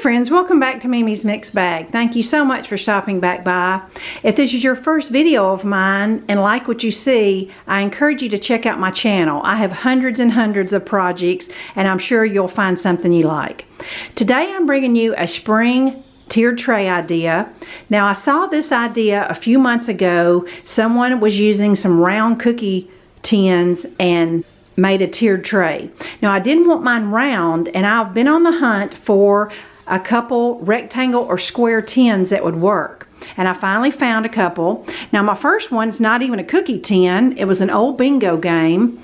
friends, welcome back to Mimi's Mixed Bag. Thank you so much for stopping back by. If this is your first video of mine and like what you see, I encourage you to check out my channel. I have hundreds and hundreds of projects and I'm sure you'll find something you like. Today I'm bringing you a spring tiered tray idea. Now I saw this idea a few months ago. Someone was using some round cookie tins and made a tiered tray. Now I didn't want mine round, and I've been on the hunt for a couple rectangle or square tins that would work, and I finally found a couple. Now my first one's not even a cookie tin, it was an old bingo game,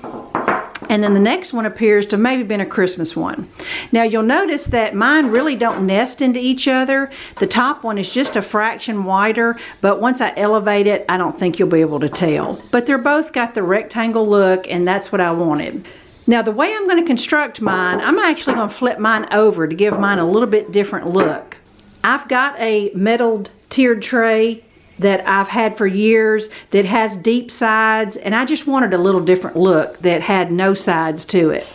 and then the next one appears to maybe been a Christmas one. Now you'll notice that mine really don't nest into each other. The top one is just a fraction wider, but once I elevate it, I don't think you'll be able to tell. But they're both got the rectangle look, and that's what I wanted. Now the way I'm going to construct mine, I'm actually going to flip mine over to give mine a little bit different look. I've got a metal tiered tray that I've had for years that has deep sides, and I just wanted a little different look that had no sides to it.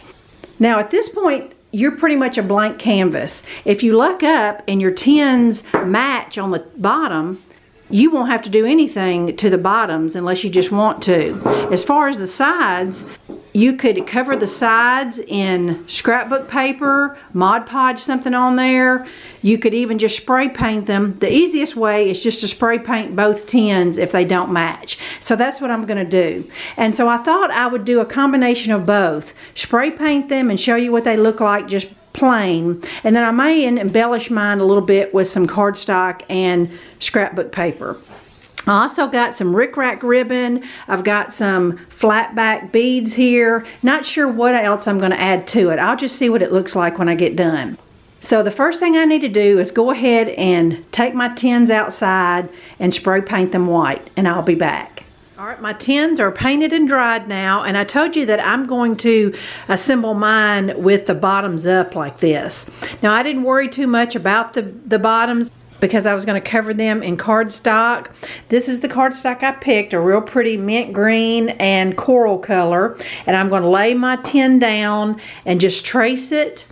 Now at this point, you're pretty much a blank canvas. If you luck up and your tins match on the bottom, you won't have to do anything to the bottoms unless you just want to. As far as the sides, you could cover the sides in scrapbook paper, Mod Podge something on there. You could even just spray paint them. The easiest way is just to spray paint both tins if they don't match. So that's what I'm going to do. And so I thought I would do a combination of both. Spray paint them and show you what they look like just plain, and then I may embellish mine a little bit with some cardstock and scrapbook paper. I also got some rickrack ribbon. I've got some flat back beads here. Not sure what else I'm going to add to it. I'll just see what it looks like when I get done. So the first thing I need to do is go ahead and take my tins outside and spray paint them white, and I'll be back. Alright, my tins are painted and dried now, and I told you that I'm going to assemble mine with the bottoms up like this. Now I didn't worry too much about the bottoms because I was going to cover them in cardstock. This is the cardstock I picked, a real pretty mint green and coral color, and I'm going to lay my tin down and just trace it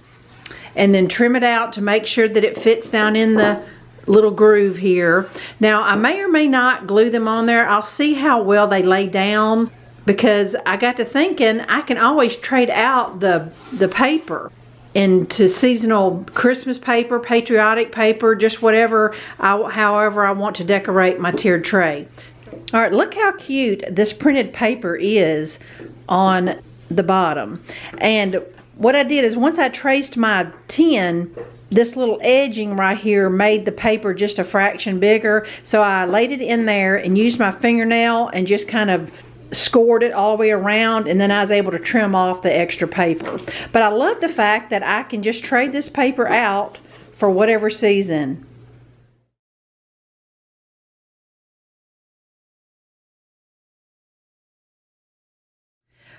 and then trim it out to make sure that it fits down in the little groove here. Now I may or may not glue them on there. I'll see how well they lay down, because I got to thinking I can always trade out the paper into seasonal Christmas paper, patriotic paper, just whatever, however I want to decorate my tiered tray. All right, look how cute this printed paper is on the bottom. And what I did is once I traced my tin, this little edging right here made the paper just a fraction bigger, so I laid it in there and used my fingernail and just kind of scored it all the way around, and then I was able to trim off the extra paper. But I love the fact that I can just trade this paper out for whatever season.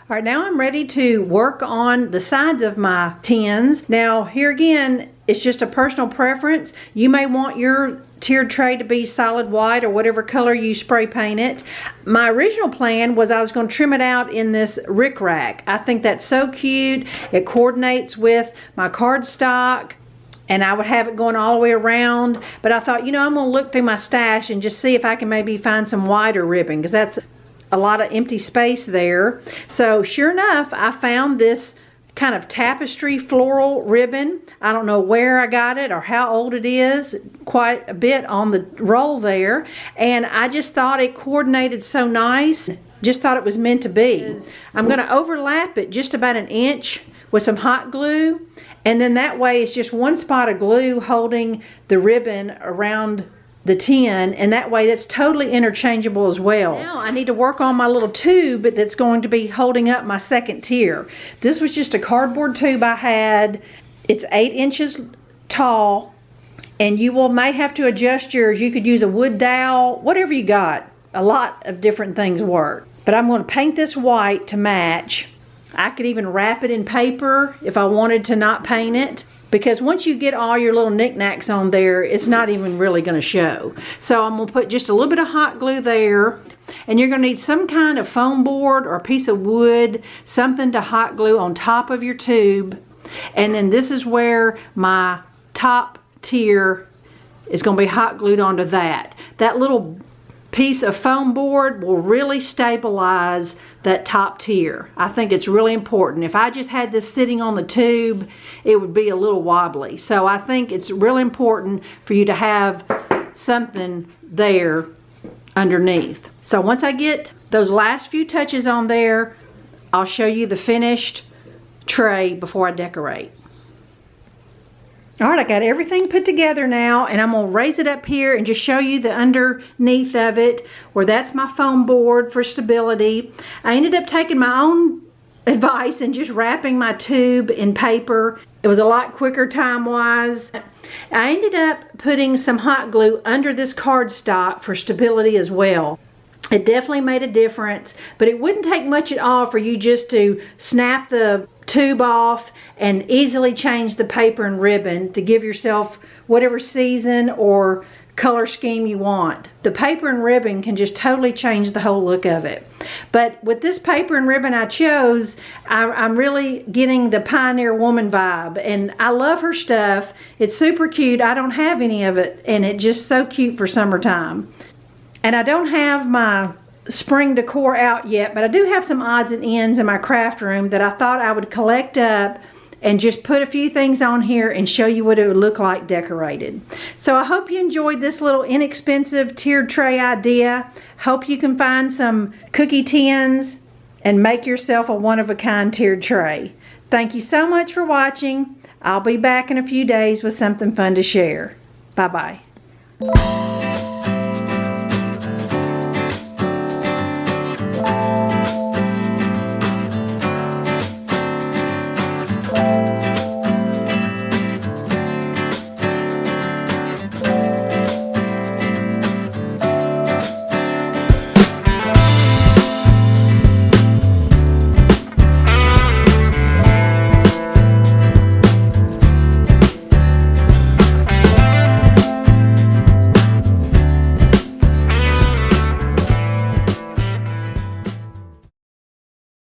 All right, now I'm ready to work on the sides of my tins. Now here again, it's just a personal preference. You may want your tiered tray to be solid white or whatever color you spray paint it. My original plan was I was going to trim it out in this rickrack. I think that's so cute. It coordinates with my cardstock, and I would have it going all the way around. But I thought, you know, I'm going to look through my stash and just see if I can maybe find some wider ribbon, because that's a lot of empty space there. So sure enough, I found this kind of tapestry floral ribbon. I don't know where I got it or how old it is, quite a bit on the roll there, and I just thought it coordinated so nice. Just thought it was meant to be. I'm going to overlap it just about an inch with some hot glue, and then that way it's just one spot of glue holding the ribbon around the tin, and that way that's totally interchangeable as well. Now I need to work on my little tube that's going to be holding up my second tier. This was just a cardboard tube I had. It's 8 inches tall, and you may have to adjust yours. You could use a wood dowel, whatever you got. A lot of different things work. But I'm going to paint this white to match. I could even wrap it in paper if I wanted to not paint it, because once you get all your little knickknacks on there, it's not even really going to show. So I'm going to put just a little bit of hot glue there, and you're going to need some kind of foam board or a piece of wood, something to hot glue on top of your tube. And then this is where my top tier is going to be hot glued onto that. That little piece of foam board will really stabilize that top tier. I think it's really important. If I just had this sitting on the tube, it would be a little wobbly. So I think it's really important for you to have something there underneath. So once I get those last few touches on there, I'll show you the finished tray before I decorate. All right, I got everything put together now, and I'm gonna raise it up here and just show you the underneath of it, where that's my foam board for stability. I ended up taking my own advice and just wrapping my tube in paper. It was a lot quicker time-wise. I ended up putting some hot glue under this cardstock for stability as well. It definitely made a difference, but it wouldn't take much at all for you just to snap the tube off and easily change the paper and ribbon to give yourself whatever season or color scheme you want. The paper and ribbon can just totally change the whole look of it. But with this paper and ribbon I chose, I'm really getting the Pioneer Woman vibe, and I love her stuff. It's super cute. I don't have any of it, and it's just so cute for summertime. And I don't have my spring decor out yet, but I do have some odds and ends in my craft room that I thought I would collect up and just put a few things on here and show you what it would look like decorated. So I hope you enjoyed this little inexpensive tiered tray idea. Hope you can find some cookie tins and make yourself a one-of-a-kind tiered tray. Thank you so much for watching. I'll be back in a few days with something fun to share. Bye-bye.